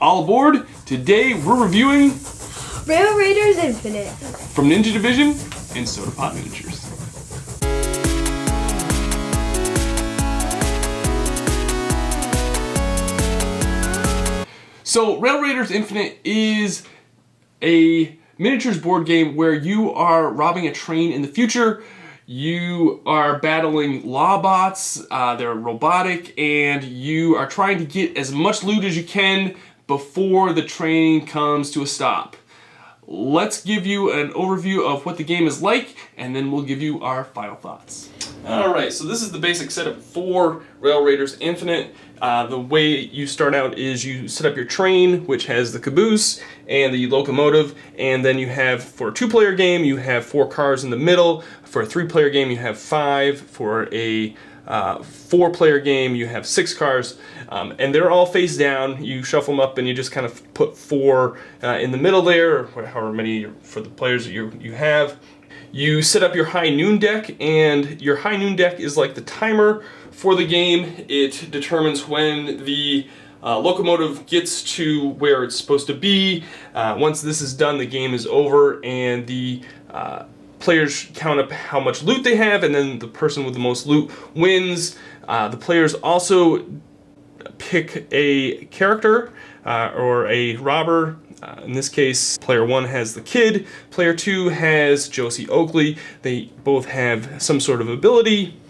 All aboard! Today we're reviewing Rail Raiders Infinite from Ninja Division and Soda Pop Miniatures. So Rail Raiders Infinite is a miniatures board game where you are robbing a train in the future. You are battling Lawbots, they're robotic, and you are trying to get as much loot as you can before the train comes to a stop. Let's give you an overview of what the game is like, and then we'll give you our final thoughts. Alright, so this is the basic setup for Rail Raiders Infinite. The way you start out is you set up your train, which has the caboose and the locomotive, and then you have, for a 2-player game, you have 4 cars in the middle. For a 3-player game, you have 5. For a 4-player game, you have 6 cars, and they're all face down. You shuffle them up and you just kind of put 4 in the middle there, or however many for the players that you have. You set up your high noon deck, and your high noon deck is like the timer for the game. It determines when the locomotive gets to where it's supposed to be. Once this is done, the game is over, and the players count up how much loot they have, and then the person with the most loot wins. The players also pick a character or a robber. In this case, player 1 has the kid, player 2 has Josie Oakley. They both have some sort of ability.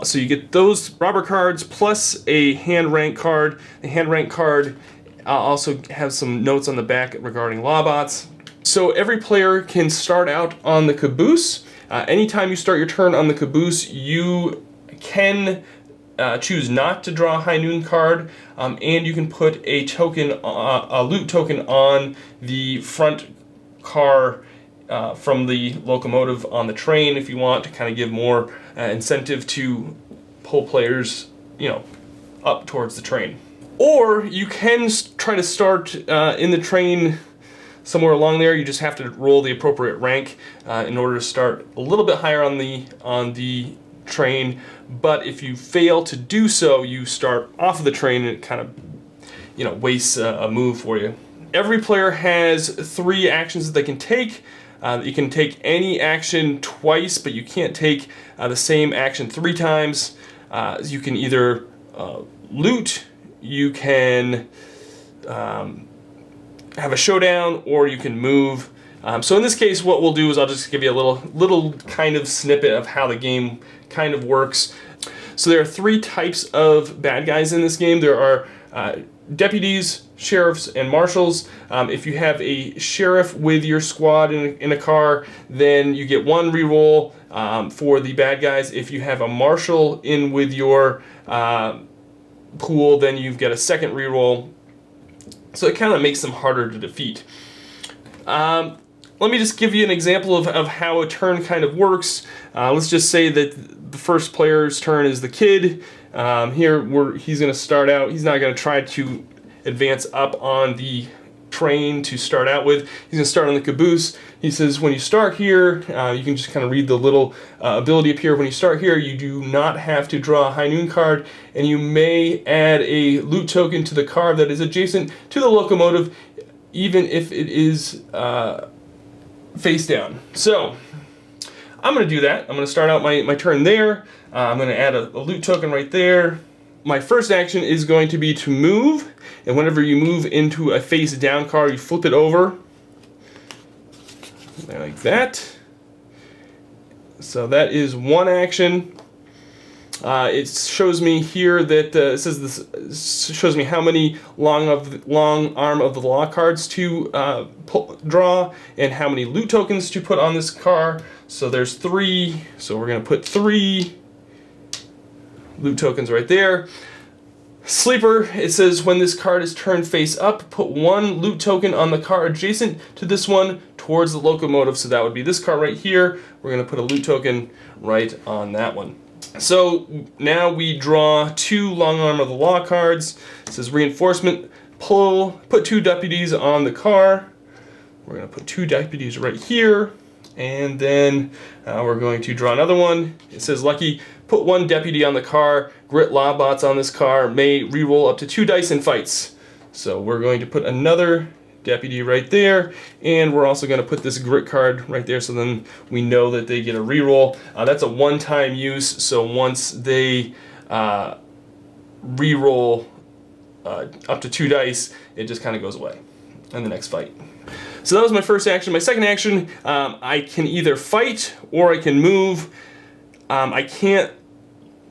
So you get those robber cards plus a hand rank card. The hand rank card also has some notes on the back regarding Lawbots. So every player can start out on the caboose. Anytime you start your turn on the caboose, you can choose not to draw a high noon card, and you can put a token, a loot token, on the front car from the locomotive on the train if you want to kind of give more incentive to pull players, up towards the train. Or you can try to start in the train somewhere along there. You just have to roll the appropriate rank in order to start a little bit higher on the train, but if you fail to do so, you start off of the train, and it kind of wastes a move for you. Every player has 3 actions that they can take. You can take any action twice, but you can't take the same action 3 times. You can either loot, you can have a showdown, or you can move. So in this case, what we'll do is I'll just give you a little kind of snippet of how the game kind of works. So there are 3 types of bad guys in this game. There are deputies, sheriffs, and marshals. If you have a sheriff with your squad in a car, then you get 1 reroll for the bad guys. If you have a marshal in with your pool, then you've got a 2nd reroll. So it kind of makes them harder to defeat. Let me just give you an example of how a turn kind of works. Let's just say that the first player's turn is the kid. He's going to start out. He's not going to try to advance up on the train to start out with. He's going to start on the caboose. He says when you start here, you can just kind of read the little ability up here. When you start here, you do not have to draw a high noon card, and you may add a loot token to the car that is adjacent to the locomotive, even if it is face down. So I'm going to do that. I'm going to start out my turn there. I'm going to add a loot token right there. My first action is going to be to move, and whenever you move into a face down car, you flip it over like that. So that is 1 action. It shows me here that it says this shows me how many long arm of the law cards to draw, and how many loot tokens to put on this car. So there's 3. So we're going to put 3 loot tokens right there. Sleeper, it says when this card is turned face up, put 1 loot token on the car adjacent to this one towards the locomotive. So that would be this car right here. We're going to put a loot token right on that one. So now we draw 2 long arm of the law cards. It says reinforcement, put 2 deputies on the car. We're going to put 2 deputies right here. And then we're going to draw another one. It says lucky, put 1 deputy on the car. Grit Lawbots on this car may reroll up to 2 dice in fights. So we're going to put another deputy right there, and we're also going to put this grit card right there, so then we know that they get a reroll. That's a one-time use, so once they reroll up to 2 dice, it just kind of goes away in the next fight. So that was my first action. My second action, I can either fight or I can move. I can't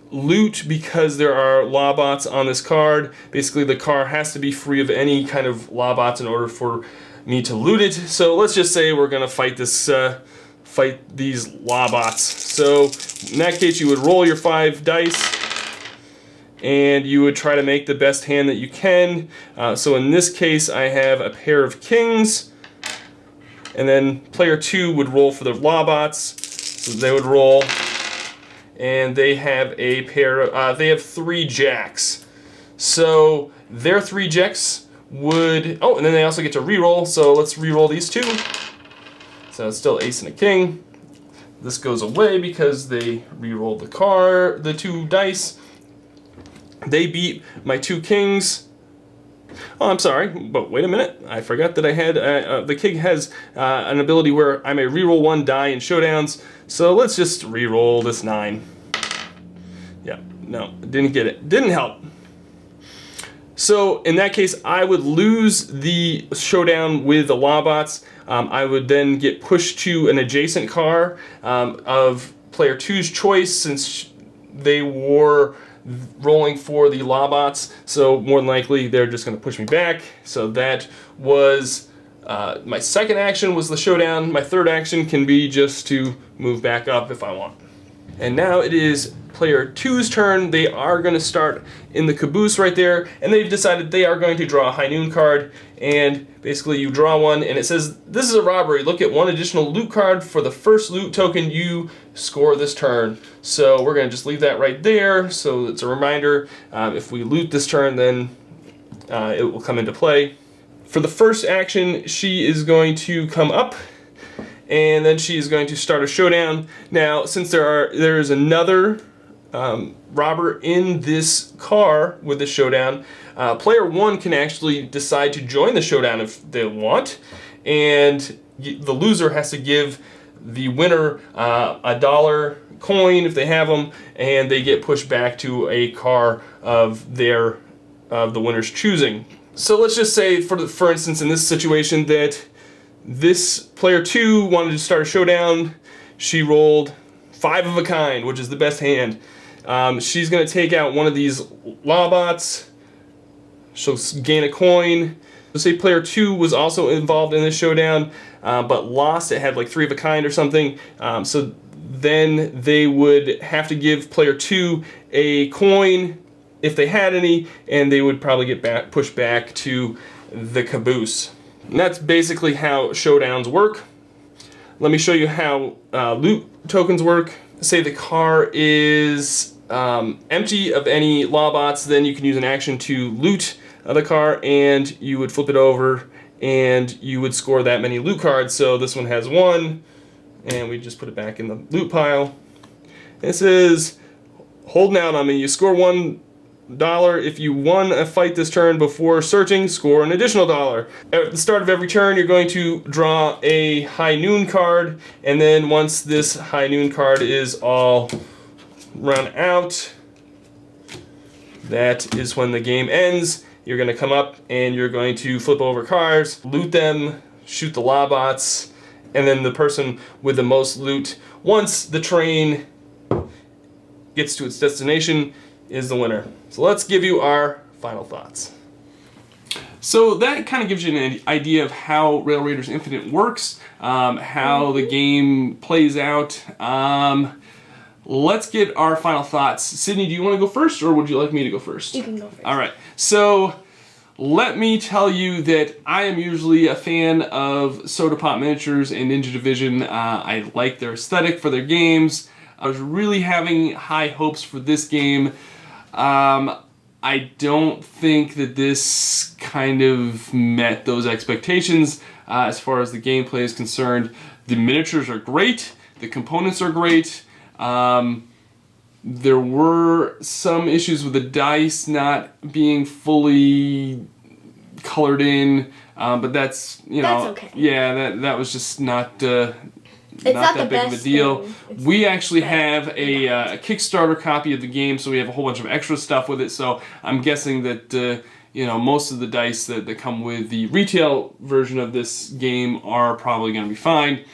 loot because there are Lawbots on this card. Basically, the card has to be free of any kind of Lawbots in order for me to loot it. So let's just say we're gonna fight this, fight these Lawbots. So in that case, you would roll your 5 dice, and you would try to make the best hand that you can. So in this case, I have a pair of kings, and then player 2 would roll for the Lawbots. So they would roll, and they have a pair of, they have 3 jacks. So their 3 jacks would, oh, and then they also get to reroll, so let's reroll these 2. So it's still ace and a king. This goes away because they rerolled the 2 dice. They beat my 2 kings. Oh, I'm sorry, but wait a minute. I forgot that I had, the king has an ability where I may reroll 1 die in showdowns. So let's just reroll this 9. Yeah, no, didn't get it. Didn't help. So in that case, I would lose the showdown with the Lawbots. I would then get pushed to an adjacent car of player 2's choice, since they were rolling for the Lawbots, so more than likely they're just going to push me back. So that was my second action, was the showdown. My third action can be just to move back up if I want. And now it is player 2's turn. They are going to start in the caboose right there, and they've decided they are going to draw a High Noon card. And basically you draw one, and it says, this is a robbery. Look at 1 additional loot card for the first loot token you score this turn. So we're going to just leave that right there, so it's a reminder. If we loot this turn, then it will come into play. For the first action, she is going to come up, and then she is going to start a showdown. Now, since there is another robber in this car with the showdown, player 1 can actually decide to join the showdown if they want, and the loser has to give the winner a $1 coin if they have them, and they get pushed back to a car of the winner's choosing. So let's just say, for instance, in this situation, that this player 2 wanted to start a showdown. She rolled 5 of a kind, which is the best hand. She's going to take out one of these Lawbots. She'll gain a coin. Let's say player 2 was also involved in this showdown, but lost. It had like 3 of a kind or something. So then they would have to give player 2 a coin if they had any, and they would probably get pushed back to the caboose. And that's basically how showdowns work. Let me show you how loot tokens work. Say the car is empty of any Lawbots, then you can use an action to loot the car, and you would flip it over, and you would score that many loot cards. So this one has 1, and we just put it back in the loot pile. It says, holding out on me, you score $1. If you won a fight this turn before searching, score an additional $1. At the start of every turn, you're going to draw a High Noon card, and then once this High Noon card is all run out, that is when the game ends. You're going to come up and you're going to flip over cars, loot them, shoot the Lawbots, and then the person with the most loot, once the train gets to its destination, is the winner. So let's give you our final thoughts. So that kind of gives you an idea of how Rail Raiders Infinite works, how the game plays out. Let's get our final thoughts. Sydney, do you want to go first, or would you like me to go first? You can go first. All right. So let me tell you that I am usually a fan of Soda Pop Miniatures and Ninja Division. I like their aesthetic for their games. I was really having high hopes for this game. I don't think that this kind of met those expectations as far as the gameplay is concerned. The miniatures are great. The components are great. There were some issues with the dice not being fully colored in, but that's That's okay. Yeah, that was just not. It's not that the big of a best deal. thing. It's We actually bad. have a Kickstarter copy of the game, so we have a whole bunch of extra stuff with it. So I'm guessing that most of the dice that come with the retail version of this game are probably going to be fine.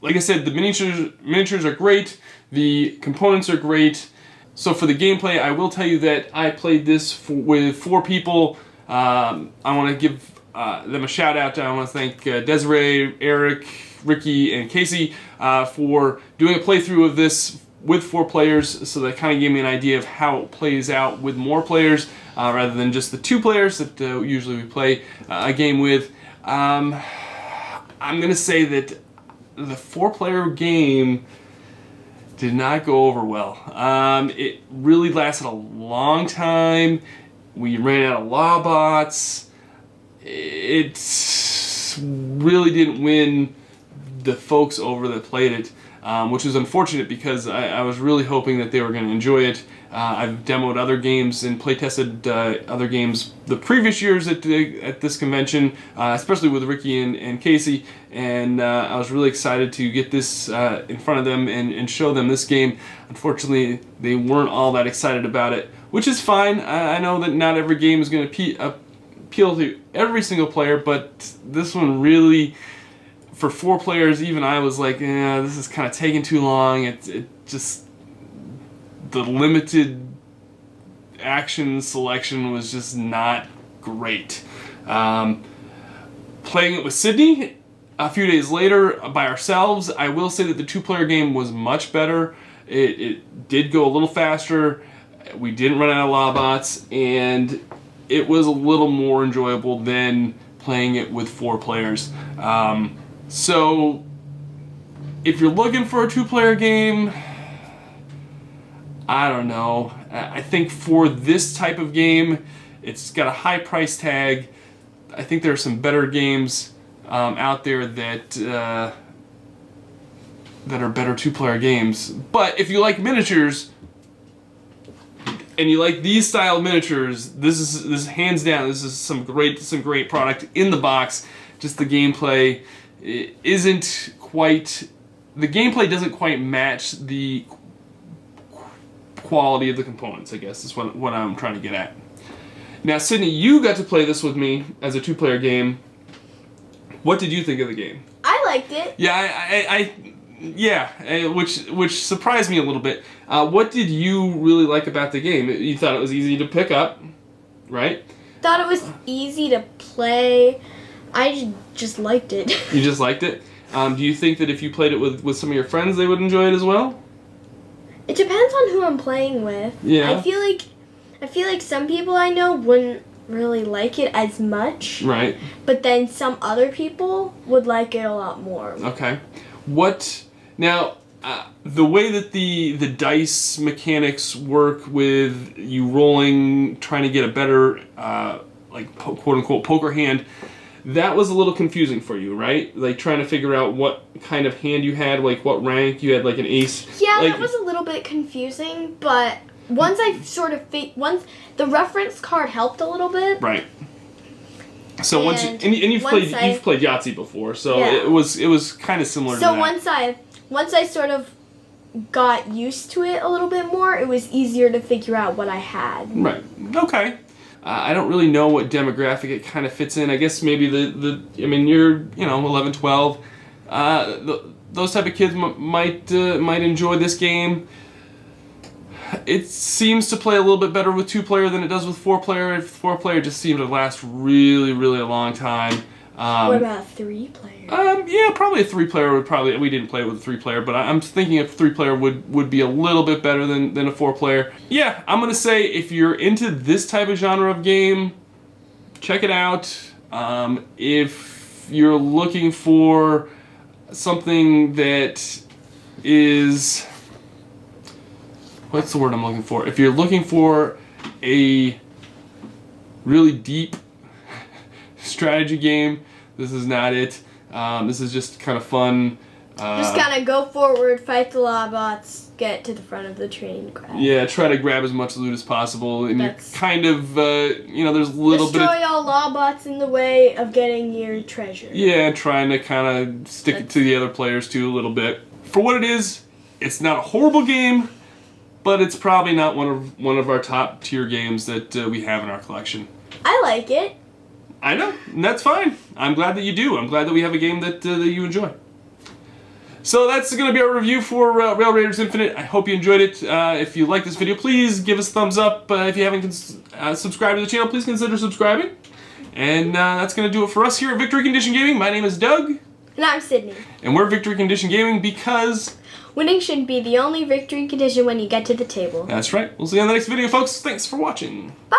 Like I said, the miniatures are great. The components are great. So for the gameplay, I will tell you that I played this with 4 people. I want to give them a shout out. I want to thank Desiree, Eric, Ricky, and Casey for doing a playthrough of this with 4 players. So that kind of gave me an idea of how it plays out with more players rather than just the 2 players that usually we play a game with. I'm going to say that the 4-player game did not go over well. It really lasted a long time. We ran out of law bots. It really didn't win the folks over that played it, which was unfortunate because I was really hoping that they were going to enjoy it. I've demoed other games and playtested other games the previous years at this convention, especially with Ricky and Casey, and I was really excited to get this in front of them and show them this game. Unfortunately, they weren't all that excited about it, which is fine. I know that not every game is going to appeal to every single player, but this one really, for 4 players, even I was like, this is kind of taking too long. It just, the limited action selection was just not great. Playing it with Sydney a few days later by ourselves, I will say that the 2-player game was much better. It did go a little faster. We didn't run out of law bots, and it was a little more enjoyable than playing it with 4 players. So if you're looking for a 2-player game, I don't know. I think for this type of game, it's got a high price tag. I think there are some better games out there that are better 2-player games. But if you like miniatures and you like these style miniatures, this is hands down. This is some great product in the box. Just the gameplay isn't quite. The gameplay doesn't quite match the quality of the components, I guess is what I'm trying to get at. Now, Sydney, you got to play this with me as a 2-player game. What did you think of the game? I liked it. Yeah, which surprised me a little bit. What did you really like about the game? You thought it was easy to pick up, right? Thought it was easy to play. I just liked it. You just liked it? Do you think that if you played it with some of your friends, they would enjoy it as well? It depends on who I'm playing with. Yeah. I feel like some people I know wouldn't really like it as much. Right. But then some other people would like it a lot more. Okay. Now, the way that the dice mechanics work with you rolling, trying to get a better, quote-unquote, poker hand, that was a little confusing for you, right? Like, trying to figure out what kind of hand you had, like, what rank you had, like an ace. Yeah, like, that was a little bit confusing, but once I sort of once the reference card helped a little bit. Right. So And you've played Yahtzee before, so Yeah. it was kind of similar to So that. once I sort of got used to it a little bit more, it was easier to figure out what I had. Right. Okay. I don't really know what demographic it kind of fits in. I guess maybe you're 11, 12. Those type of kids might enjoy this game. It seems to play a little bit better with 2-player than it does with 4-player. 4-player just seemed to last really, really a long time. What about 3-player? Yeah, probably a 3-player we didn't play it with a 3-player, but I'm thinking a 3-player would be a little bit better than a 4-player. Yeah, I'm gonna say if you're into this type of genre of game, check it out. If you're looking for something that is, what's the word I'm looking for? If you're looking for a really deep strategy game, this is not it. This is just kind of fun. Just kind of go forward, fight the law bots, get to the front of the train and grab. Yeah, try to grab as much loot as possible, and That's- you're kind of, there's a little bit of... Destroy all Lawbots in the way of getting your treasure. Yeah, trying to kind of stick it to the other players too a little bit. For what it is, it's not a horrible game, but it's probably not one of our top tier games that we have in our collection. I like it. I know, and that's fine. I'm glad that you do. I'm glad that we have a game that you enjoy. So that's going to be our review for Rail Raiders Infinite. I hope you enjoyed it. If you like this video, please give us a thumbs up. If you haven't subscribed to the channel, please consider subscribing. And that's going to do it for us here at Victory Condition Gaming. My name is Doug. And I'm Sydney. And we're Victory Condition Gaming because... winning shouldn't be the only victory condition when you get to the table. That's right. We'll see you on the next video, folks. Thanks for watching. Bye.